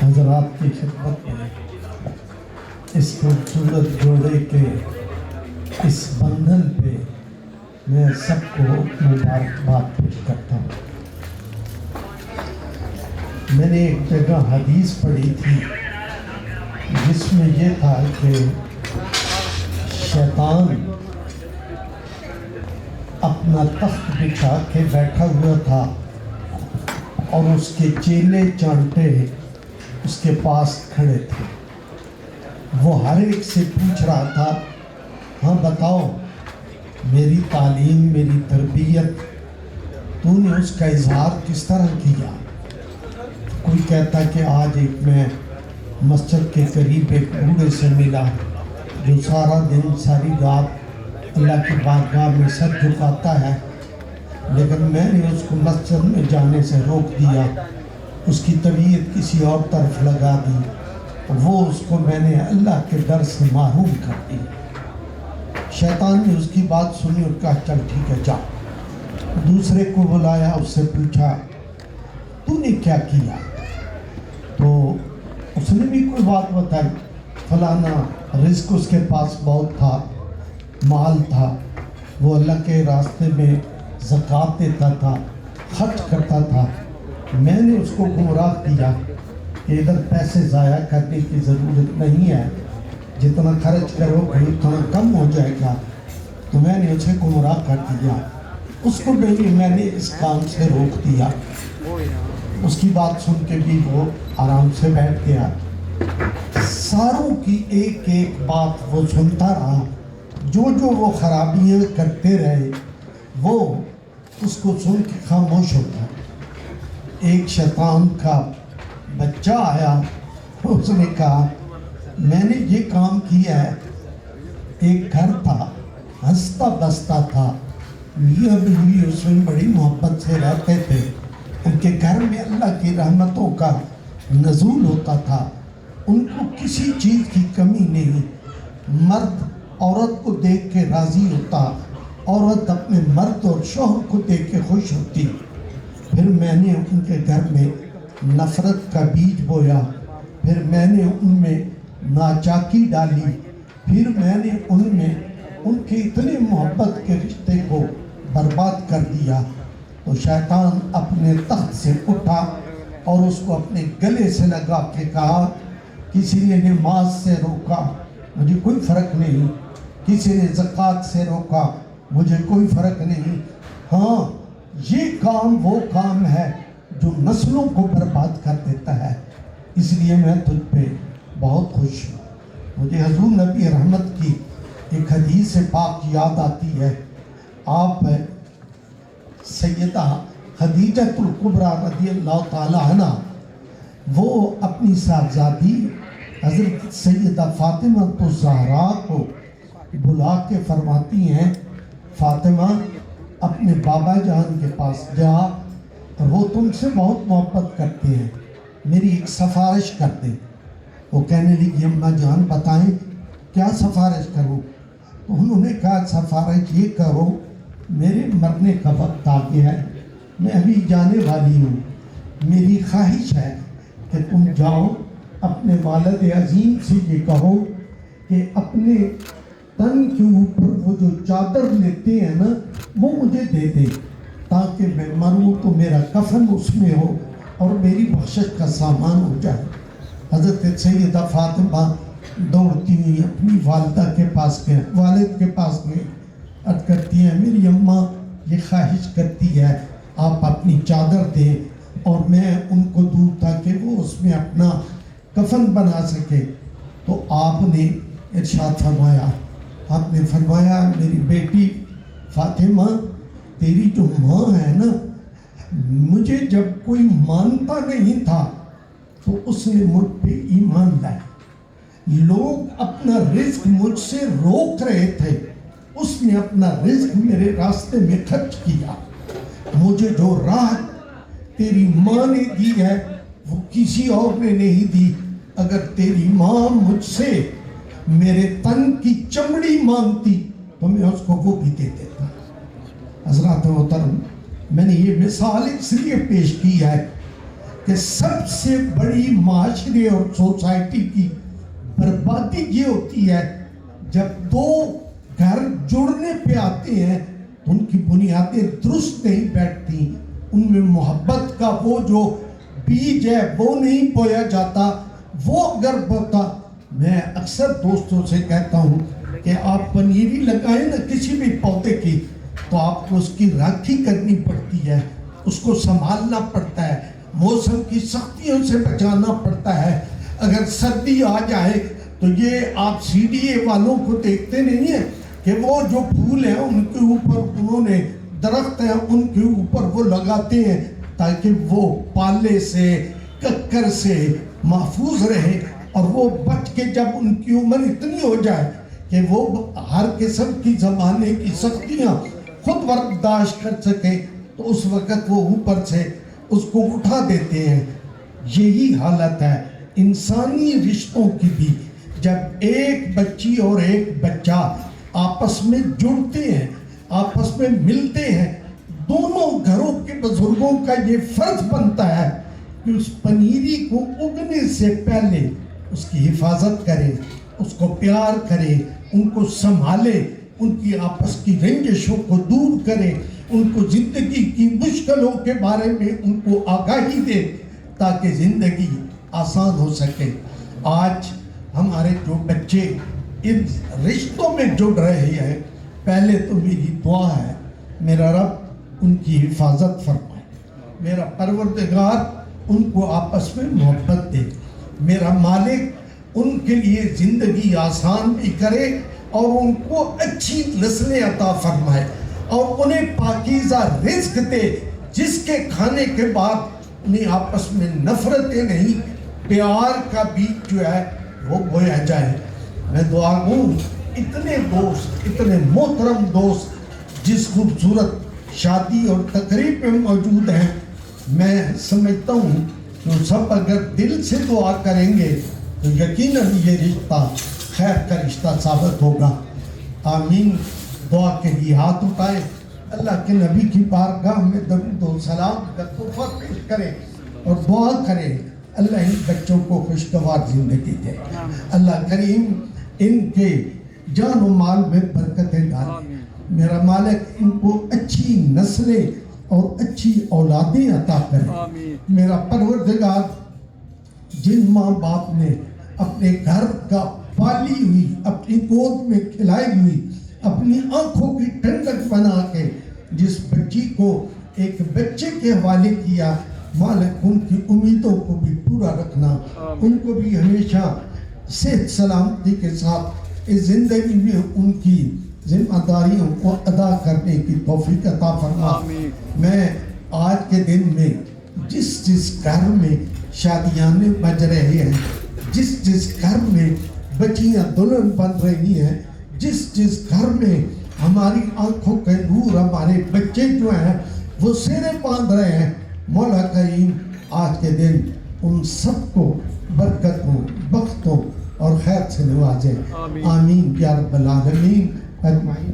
حضرات کی خدمت میں اس خوبصورت جوڑے کے اس بندھن پہ میں سب کو مبارکباد پیش کرتا ہوں۔ میں نے ایک جگہ حدیث پڑھی تھی جس میں یہ تھا کہ شیطان اپنا تخت بچھا کے بیٹھا ہوا تھا اور اس کے چیلے چانٹے اس کے پاس کھڑے تھے۔ وہ ہر ایک سے پوچھ رہا تھا، ہاں بتاؤ میری تعلیم، میری تربیت، تو نے اس کا اظہار کس طرح کیا؟ کوئی کہتا کہ آج میں مسجد کے قریب ایک بوڑھے سے ملا جو سارا دن ساری رات اللہ کی بارگاہ میں سر جھکاتا ہے، لیکن میں نے اس کو مسجد میں جانے سے روک دیا، اس کی طبیعت کسی اور طرف لگا دی، وہ اس کو میں نے اللہ کے در سے محروم کر دی۔ شیطان نے اس کی بات سنی اور کہا چل ٹھیک ہے جا۔ دوسرے کو بلایا، اس سے پوچھا تو نے کیا کیا؟ تو اس نے بھی کوئی بات بتائی، فلانا رزق اس کے پاس بہت تھا، مال تھا، وہ اللہ کے راستے میں زکوٰۃ دیتا تھا، خرچ کرتا تھا۔ میں نے اس کو گمراہ کیا کہ ادھر پیسے ضائع کرنے کی ضرورت نہیں ہے، جتنا خرچ کرو گے اتنا کم ہو جائے گا، تو میں نے اسے گمراہ کر دیا۔ اس کو بھی میں نے اس کام سے روک دیا۔ اس کی بات سن کے بھی وہ آرام سے بیٹھ گیا۔ ساروں کی ایک ایک بات وہ سنتا رہا، جو وہ خرابیاں کرتے رہے وہ اس کو سن کے خاموش ہوتا۔ ایک شیطان کا بچہ آیا، اس نے کہا میں نے یہ کام کیا ہے۔ ایک گھر تھا، ہنستا بستا تھا، میاں بیوی اس میں بڑی محبت سے رہتے تھے، ان کے گھر میں اللہ کی رحمتوں کا نزول ہوتا تھا، ان کو کسی چیز کی کمی نہیں۔ مرد عورت کو دیکھ کے راضی ہوتا، عورت اپنے مرد اور شوہر کو دیکھ کے خوش ہوتی۔ پھر میں نے ان کے گھر میں نفرت کا بیج بویا، پھر میں نے ان میں ناچاکی ڈالی، پھر میں نے ان میں ان کے اتنے محبت کے رشتے کو برباد کر دیا۔ تو شیطان اپنے تخت سے اٹھا اور اس کو اپنے گلے سے لگا کے کہا، کسی نے نماز سے روکا مجھے کوئی فرق نہیں، کسی نے زکوٰۃ سے روکا مجھے کوئی فرق نہیں، ہاں یہ کام وہ کام ہے جو نسلوں کو برباد کر دیتا ہے، اس لیے میں تجھ پہ بہت خوش ہوں۔ مجھے حضور نبی رحمت کی ایک حدیث پاک یاد آتی ہے۔ آپ سیدہ خدیجہ الکبریٰ رضی اللہ تعالی عنہ، وہ اپنی صاحبزادی حضرت سیدہ فاطمہ الزہراء کو بلا کے فرماتی ہیں، فاطمہ اپنے بابا جان کے پاس جا، وہ تم سے بہت محبت کرتے ہیں، میری ایک سفارش کر دے۔ وہ کہنے لگی اماں جان بتائیں کیا سفارش کروں؟ تو انہوں نے کہا سفارش یہ کرو، میرے مرنے کا وقت آ گیا ہے، میں ابھی جانے والی ہوں، میری خواہش ہے کہ تم جاؤ اپنے والد عظیم سے یہ کہو کہ اپنے تن کے اوپر وہ جو چادر لیتے ہیں نا وہ مجھے دے دے، تاکہ میں مروں تو میرا کفن اس میں ہو اور میری بخشش کا سامان ہو جائے۔ حضرت سیدہ فاطمہ دوڑتی ہوئی اپنی والدہ کے پاس گئے، والد کے پاس گئے، عرض کرتی ہیں میری اماں یہ خواہش کرتی ہے آپ اپنی چادر دیں اور میں ان کو دوں تاکہ وہ اس میں اپنا کفن بنا سکے۔ تو آپ نے ارشاد فرمایا، آپ نے فرمایا میری بیٹی فاطمہ تیری جو ماں ہے نا، مجھے جب کوئی مانتا نہیں تھا تو اس نے مجھ پہ ایمان لائے، لوگ اپنا رزق مجھ سے روک رہے تھے، اس نے اپنا رزق میرے راستے میں خرچ کیا۔ مجھے جو راہ تیری ماں نے دی ہے وہ کسی اور نے نہیں دی، اگر تیری ماں مجھ سے میرے تن کی چمڑی مانگتی تو میں اس کو وہ بھی دے دیتا۔ حضرات محترم، میں نے یہ مثال اس لیے پیش کی ہے کہ سب سے بڑی معاشرے اور سوسائٹی کی بربادی یہ ہوتی ہے جب دو گھر جڑنے پہ آتے ہیں تو ان کی بنیادیں درست نہیں بیٹھتی، ان میں محبت کا وہ جو بیج ہے وہ نہیں بویا جاتا، وہ اگر بوتا۔ میں اکثر دوستوں سے کہتا ہوں کہ آپ پنیری لگائیں نا کسی بھی پودے کی تو آپ کو اس کی راکھی کرنی پڑتی ہے، اس کو سنبھالنا پڑتا ہے، موسم کی سختیوں سے بچانا پڑتا ہے۔ اگر سردی آ جائے تو یہ آپ سی ڈی اے والوں کو دیکھتے نہیں ہیں کہ وہ جو پھول ہیں ان کے اوپر انہوں نے درخت ہیں ان کے اوپر وہ لگاتے ہیں تاکہ وہ پالے سے ککر سے محفوظ رہے، اور وہ بچ کے جب ان کی عمر اتنی ہو جائے کہ وہ ہر قسم کی زمانے کی سختیاں خود برداشت کر سکے تو اس وقت وہ اوپر سے اس کو اٹھا دیتے ہیں۔ یہی حالت ہے انسانی رشتوں کی بھی، جب ایک بچی اور ایک بچہ آپس میں جڑتے ہیں، آپس میں ملتے ہیں، دونوں گھروں کے بزرگوں کا یہ فرض بنتا ہے کہ اس پنیری کو اگنے سے پہلے اس کی حفاظت کرے، اس کو پیار کرے، ان کو سنبھالے، ان کی آپس کی رنجشوں کو دور کرے، ان کو زندگی کی مشکلوں کے بارے میں ان کو آگاہی دے تاکہ زندگی آسان ہو سکے۔ آج ہمارے جو بچے ان رشتوں میں جڑ رہے ہیں، پہلے تو میری دعا ہے میرا رب ان کی حفاظت فرمائے، میرا پروردگار ان کو آپس میں محبت دے، میرا مالک ان کے لیے زندگی آسان بھی کرے اور ان کو اچھی نسلیں عطا فرمائے اور انہیں پاکیزہ رزق دے جس کے کھانے کے بعد انہیں آپس میں نفرتیں نہیں، پیار کا بیج جو ہے وہ بویا جائے۔ میں دعا ہوں اتنے دوست، اتنے محترم دوست جس خوبصورت شادی اور تقریب میں موجود ہیں، میں سمجھتا ہوں کہ سب اگر دل سے دعا کریں گے تو یقیناً یہ رشتہ خیر کا رشتہ ثابت ہوگا۔ آمین۔ دعا کے لیے ہاتھ اٹھائے، اللہ کے نبی کی بارگاہ میں درود و سلام کا تحفہ پیش کریں اور دعا کریں اللہ ان بچوں کو خوشگوار زندگی دے، اللہ کریم ان کے جان و مال میں برکتیں ڈالے، میرا مالک ان کو اچھی نسلیں اور اچھی اولادیں عطا کرے۔ میرا پروردگار جن ماں باپ نے اپنے گھر کا پالی ہوئی، اپنی گود میں کھلائی ہوئی، اپنی آنکھوں کی ٹھنڈک بنا کے جس بچی کو ایک بچے کے حوالے کیا، مالک ان کی امیدوں کو بھی پورا رکھنا، ان کو بھی ہمیشہ صحت سلامتی کے ساتھ اس زندگی میں ان کی ذمہ داریوں کو ادا کرنے کی توفیق عطا فرما۔ میں آج کے دن میں جس گھر میں شادیاں بج رہے ہیں، جس گھر میں بچیاں دلہن بن رہی ہیں، جس گھر میں ہماری آنکھوں کے نور ہمارے بچے جو ہیں وہ سیرے باندھ رہے ہیں، مولا کریم آج کے دن ان سب کو برکتوں، بختوں اور خیر سے نوازے۔ آمین یا رب العالمین اجمعین۔